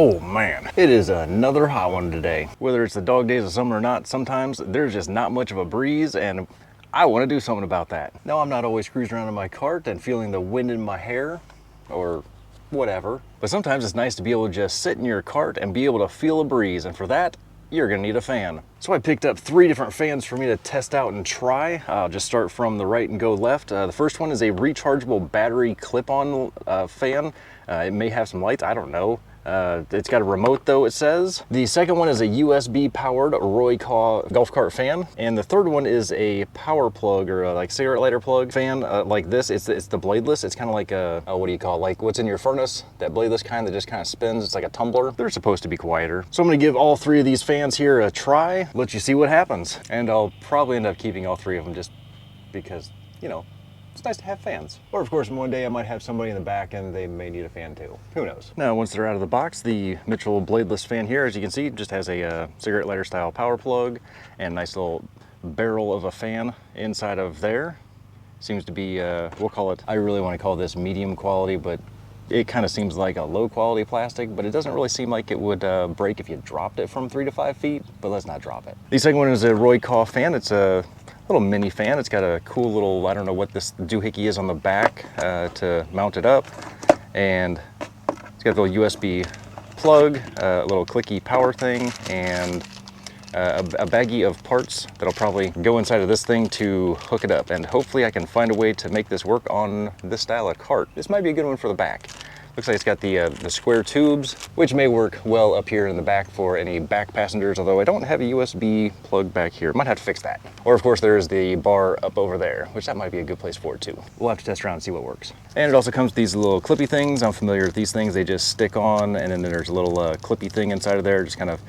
Oh man, it is another hot one today. Whether it's the dog days of summer or not, sometimes there's just not much of a breeze and I want to do something about that. No, I'm not always cruising around in my cart and feeling the wind in my hair or whatever, but sometimes it's nice to be able to just sit in your cart and be able to feel a breeze, and for that, you're gonna need a fan. So I picked up 3 different fans for me to test out and try. I'll just start from the right and go left. The first one is a rechargeable battery clip-on fan. It may have some lights, I don't know. It's got a remote though, it says. The second one is a USB powered Roy Caw golf cart fan. And the third one is a power plug or like cigarette lighter plug fan like this. It's the bladeless. It's kind of like a, what do you call it? Like what's in your furnace? That bladeless kind that just kind of spins. It's like a tumbler. They're supposed to be quieter. So I'm gonna give all 3 of these fans here a try, let you see what happens. And I'll probably end up keeping all 3 of them just because, you know, it's nice to have fans. Or of course, one day I might have somebody in the back and they may need a fan too. Who knows? Now, once they're out of the box, the Mitchell bladeless fan here, as you can see, just has a cigarette lighter style power plug and a nice little barrel of a fan inside of there. Seems to be, we'll call it, I really want to call this medium quality, but it kind of seems like a low quality plastic, but it doesn't really seem like it would break if you dropped it from 3 to 5 feet, but let's not drop it. The second one is a Roy Caw fan. It's a little mini fan. It's got a cool little, I don't know what this doohickey is on the back to mount it up. And it's got a little USB plug, a little clicky power thing, and a baggie of parts that'll probably go inside of this thing to hook it up. And hopefully I can find a way to make this work on this style of cart. This might be a good one for the back. Looks like it's got the square tubes, which may work well up here in the back for any back passengers, although I don't have a USB plug back here. Might have to fix that. Or of course there's the bar up over there, which that might be a good place for it too. We'll have to test around and see what works. And it also comes with these little clippy things. I'm familiar with these things. They just stick on, and then there's a little clippy thing inside of there. Just kind of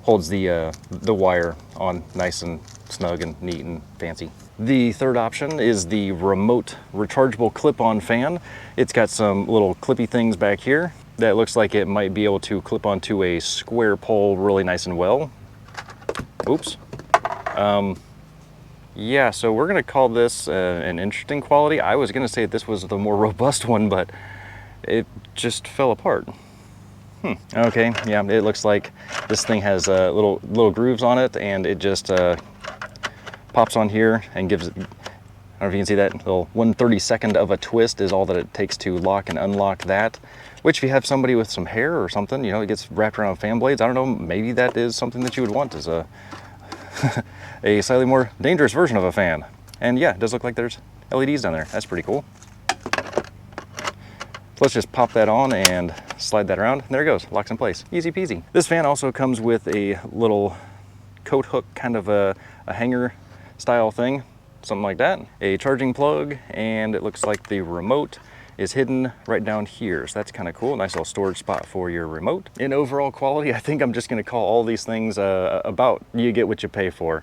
holds the wire on nice and snug and neat and fancy. The third option is the remote rechargeable clip-on fan. It's got some little clippy things back here that looks like it might be able to clip onto a square pole really nice and well. Oops. Yeah, so we're gonna call this an interesting quality. I was gonna say this was the more robust one, but it just fell apart. Okay, yeah, it looks like this thing has little grooves on it, and it just pops on here and gives it, I don't know if you can see that, little 1/32 of a twist is all that it takes to lock and unlock that. Which if you have somebody with some hair or something, you know, it gets wrapped around fan blades, I don't know, maybe that is something that you would want as a, a slightly more dangerous version of a fan. And yeah, it does look like there's LEDs down there. That's pretty cool. So let's just pop that on and slide that around. There it goes, locks in place. Easy peasy. This fan also comes with a little coat hook, kind of a hanger style thing, something like that. A charging plug, and it looks like the remote is hidden right down here. So that's kind of cool. Nice little storage spot for your remote. In overall quality, I think I'm just gonna call all these things about you get what you pay for.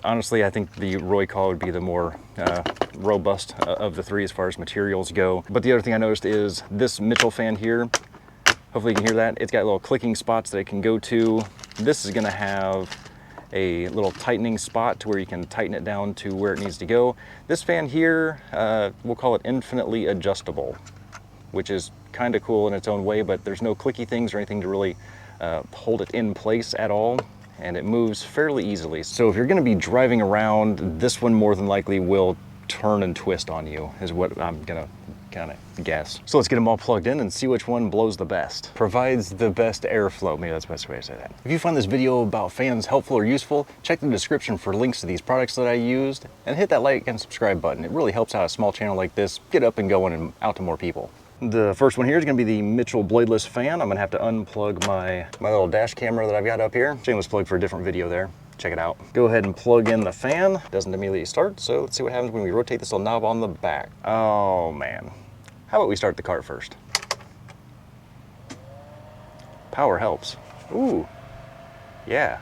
Honestly, I think the Roy Caw would be the more robust of the 3 as far as materials go. But the other thing I noticed is this Mitchell fan here, hopefully you can hear that, it's got little clicking spots that it can go to. This is gonna have a little tightening spot to where you can tighten it down to where it needs to go. This fan here, we'll call it infinitely adjustable, which is kind of cool in its own way, but there's no clicky things or anything to really hold it in place at all, and it moves fairly easily. So if you're gonna be driving around, this one more than likely will turn and twist on you, is what I'm gonna kind of guess. So let's get them all plugged in and see which one blows the best. Provides the best airflow. Maybe that's the best way to say that. If you find this video about fans helpful or useful, check the description for links to these products that I used, and hit that like and subscribe button. It really helps out a small channel like this get up and going and out to more people. The first one here is going to be the Mitchell bladeless fan. I'm going to have to unplug my little dash camera that I've got up here. Shameless plug for a different video there. Check it out. Go ahead and plug in the fan. Doesn't immediately start, so let's see what happens when we rotate this little knob on the back. Oh man. How about we start the cart first? Power helps. Ooh, yeah,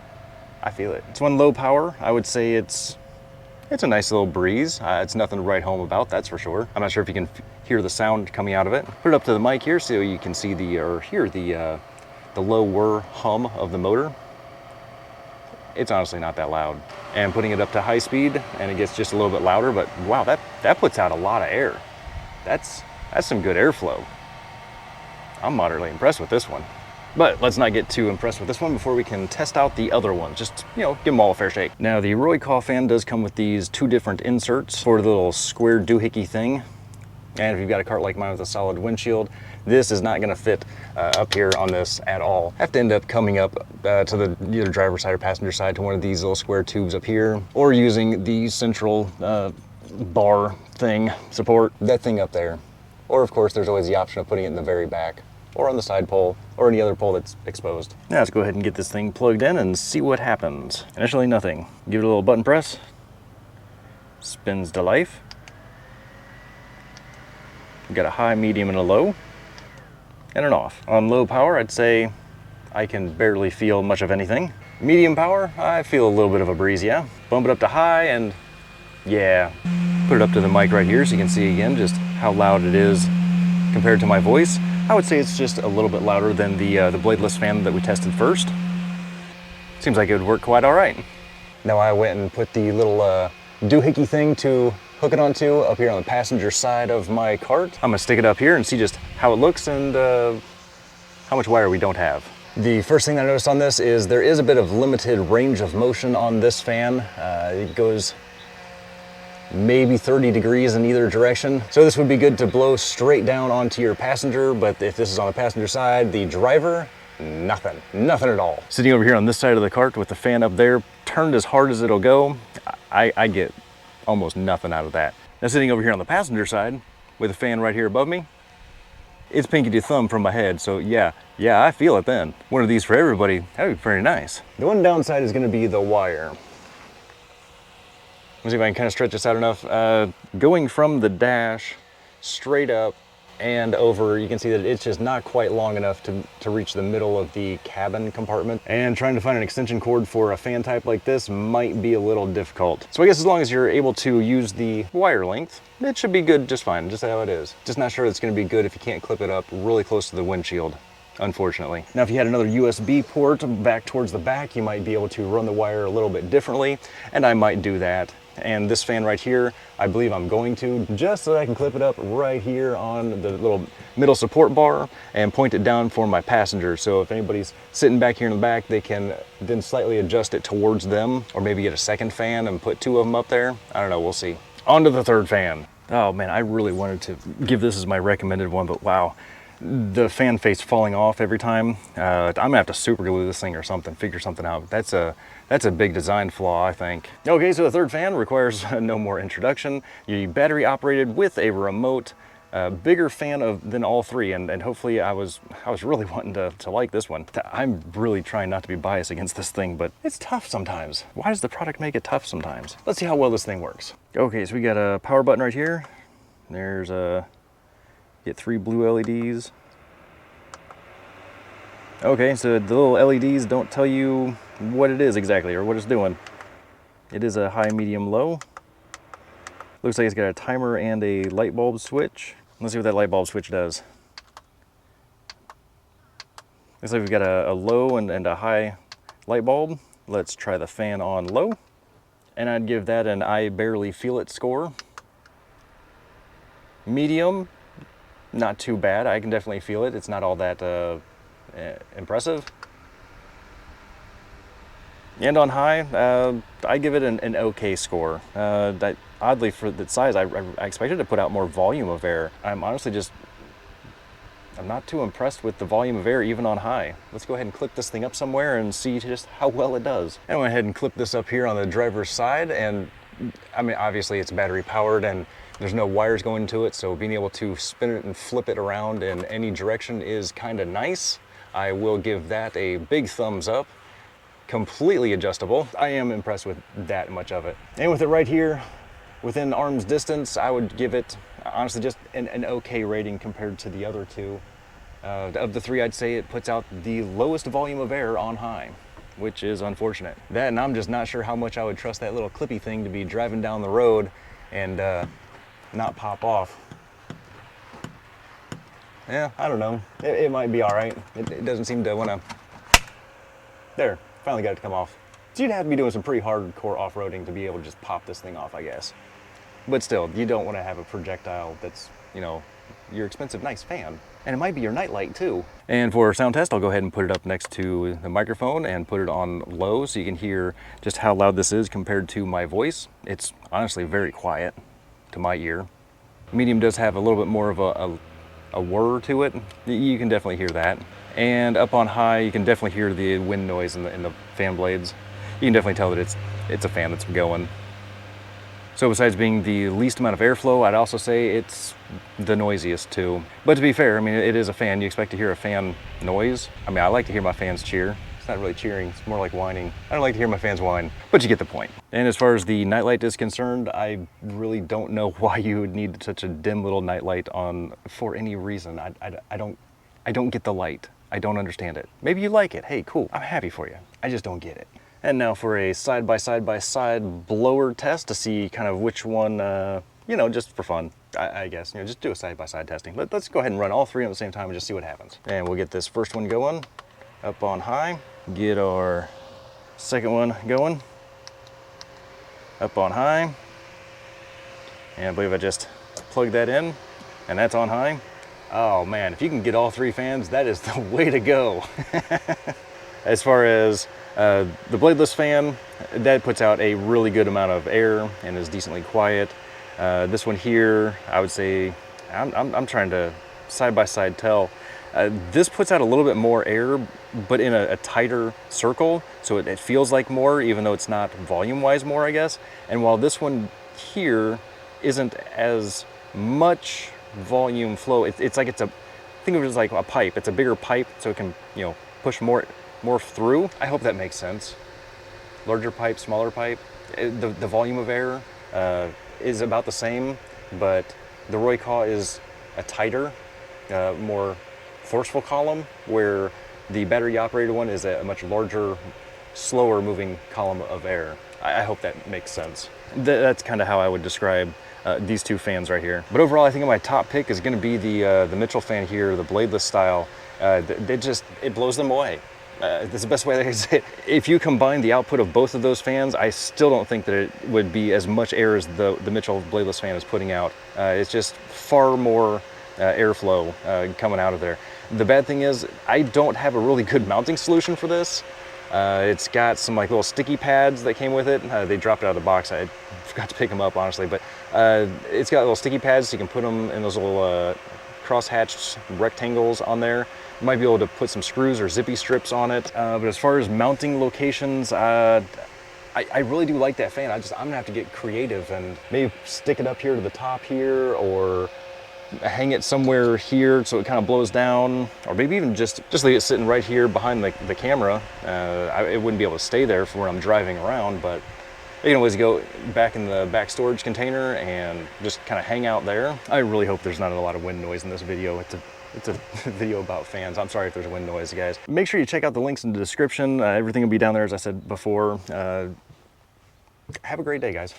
I feel it. It's one low power. I would say it's a nice little breeze. It's nothing to write home about, that's for sure. I'm not sure if you can hear the sound coming out of it. Put it up to the mic here so you can see or hear the low whir hum of the motor. It's honestly not that loud. And putting it up to high speed, and it gets just a little bit louder, but wow, that puts out a lot of air. That's some good airflow. I'm moderately impressed with this one. But let's not get too impressed with this one before we can test out the other one. Just, you know, give them all a fair shake. Now, the Royco fan does come with these 2 different inserts for the little square doohickey thing. And if you've got a cart like mine with a solid windshield, this is not gonna fit up here on this at all. I have to end up coming up to the either driver's side or passenger side to one of these little square tubes up here, or using the central bar thing support, that thing up there. Or of course, there's always the option of putting it in the very back, or on the side pole, or any other pole that's exposed. Now let's go ahead and get this thing plugged in and see what happens. Initially nothing. Give it a little button press. Spins to life. We've got a high, medium, and a low, and an off. On low power, I'd say I can barely feel much of anything. Medium power, I feel a little bit of a breeze, yeah. Bump it up to high, and yeah. Put it up to the mic right here so you can see again just how loud it is compared to my voice. I would say it's just a little bit louder than the bladeless fan that we tested first. Seems like it would work quite all right. Now I went and put the little doohickey thing to hook it onto up here on the passenger side of my cart. I'm gonna stick it up here and see just how it looks and how much wire we don't have. The first thing that I noticed on this is there is a bit of limited range of motion on this fan. It goes maybe 30 degrees in either direction. So this would be good to blow straight down onto your passenger, but if this is on the passenger side, the driver, nothing at all. Sitting over here on this side of the cart with the fan up there, turned as hard as it'll go, I get almost nothing out of that. Now sitting over here on the passenger side with the fan right here above me, it's pinky to thumb from my head, so yeah, I feel it then. One of these for everybody, that'd be pretty nice. The one downside is gonna be the wire. Let's see if I can kind of stretch this out enough. Going from the dash straight up and over, you can see that it's just not quite long enough to reach the middle of the cabin compartment. And trying to find an extension cord for a fan type like this might be a little difficult. So I guess as long as you're able to use the wire length, it should be good just fine, just how it is. Just not sure it's gonna be good if you can't clip it up really close to the windshield, unfortunately. Now, if you had another USB port back towards the back, you might be able to run the wire a little bit differently, and I might do that. And this fan right here, I believe I'm going to, just so that I can clip it up right here on the little middle support bar and point it down for my passenger. So if anybody's sitting back here in the back, they can then slightly adjust it towards them, or maybe get a second fan and put 2 of them up there. I don't know, we'll see. On to the third fan. Oh man, I really wanted to give this as my recommended one, but wow. The fan face falling off every time. I'm gonna have to super glue this thing or something, figure something out. That's a big design flaw, I think. Okay, so the third fan requires no more introduction. You battery operated with a remote, bigger fan than all 3, and hopefully I was really wanting to like this one. I'm really trying not to be biased against this thing, but it's tough sometimes. Why does the product make it tough sometimes? Let's see how well this thing works. Okay, so we got a power button right here. There's a get 3 blue LEDs. Okay, so the little LEDs don't tell you what it is exactly or what it's doing. It is a high, medium, low. Looks like it's got a timer and a light bulb switch. Let's see what that light bulb switch does. Looks like we've got a low and a high light bulb. Let's try the fan on low. And I'd give that an I barely feel it score. Medium, not too bad. I can definitely feel it. It's not all that impressive. And on high, I give it an okay score. Oddly, for the size, I expected to put out more volume of air. I'm not too impressed with the volume of air even on high. Let's go ahead and clip this thing up somewhere and see just how well it does. I went ahead and clipped this up here on the driver's side, and I mean, obviously it's battery powered and there's no wires going to it, so being able to spin it and flip it around in any direction is kind of nice. I will give that a big thumbs up. Completely adjustable. I am impressed with that much of it. And with it right here, within arm's distance, I would give it, honestly, just an okay rating compared to the other 2. Of the 3, I'd say it puts out the lowest volume of air on high, which is unfortunate. That, and I'm just not sure how much I would trust that little clippy thing to be driving down the road and not pop off. Yeah, I don't know. It might be all right. It doesn't seem to want to. There, finally got it to come off. So you'd have to be doing some pretty hardcore off-roading to be able to just pop this thing off, I guess. But still, you don't want to have a projectile that's, you know, your expensive, nice fan. And it might be your nightlight too. And for our sound test, I'll go ahead and put it up next to the microphone and put it on low so you can hear just how loud this is compared to my voice. It's honestly very quiet to my ear. Medium does have a little bit more of a whir to it. You can definitely hear that. And up on high, you can definitely hear the wind noise in the fan blades. You can definitely tell that it's a fan that's going. So besides being the least amount of airflow, I'd also say it's the noisiest too. But to be fair, I mean, it is a fan. You expect to hear a fan noise. I mean, I like to hear my fans cheer. It's not really cheering, it's more like whining. I don't like to hear my fans whine, but you get the point. And as far as the nightlight is concerned, I really don't know why you would need such a dim little nightlight on for any reason. I don't get the light. I don't understand it. Maybe you like it. Hey, cool. I'm happy for you. I just don't get it. And now for a side-by-side blower test to see kind of which one, you know, just for fun, I guess. You know, just do a side-by-side testing. Let's go ahead and run all three at the same time and just see what happens. And we'll get this first one going up on high. Get our second one going up on high. And I believe I just plugged that in, and that's on high. Oh man, if you can get all three fans, that is the way to go. As far as the bladeless fan, that puts out a really good amount of air and is decently quiet. This one here, I would say, I'm trying to side-by-side tell. This puts out a little bit more air, but in a tighter circle, so it feels like more, even though it's not volume-wise more, I guess. And while this one here isn't as much volume flow, it's like think of it as like a pipe. It's a bigger pipe, so it can, you know, push more through. I hope that makes sense. Larger pipe, smaller pipe. The volume of air is about the same, but the Roycaw is a tighter, more forceful column, where the battery operated one is a much larger, slower moving column of air. I hope that makes sense. That's kind of how I would describe these two fans right here. But overall, I think my top pick is going to be the Mitchell fan here, the bladeless style. It blows them away. That's the best way I can say it. If you combine the output of both of those fans, I still don't think that it would be as much air as the Mitchell bladeless fan is putting out. It's just far more airflow coming out of there. The bad thing is, I don't have a really good mounting solution for this. It's got some like little sticky pads that came with it. They dropped it out of the box. I forgot to pick them up, honestly, but it's got little sticky pads so you can put them in those little cross-hatched rectangles on there. You might be able to put some screws or zippy strips on it. But as far as mounting locations, I really do like that fan. I'm gonna have to get creative and maybe stick it up here to the top here, or hang it somewhere here so it kind of blows down, or maybe even just leave it sitting right here behind the camera. It wouldn't be able to stay there for when I'm driving around, but you can always go back in the back storage container and just kind of hang out there. I really hope there's not a lot of wind noise in this video. It's a video about fans. I'm sorry if there's wind noise, guys. Make sure you check out the links in the description. Everything will be down there, as I said before. Have a great day, guys.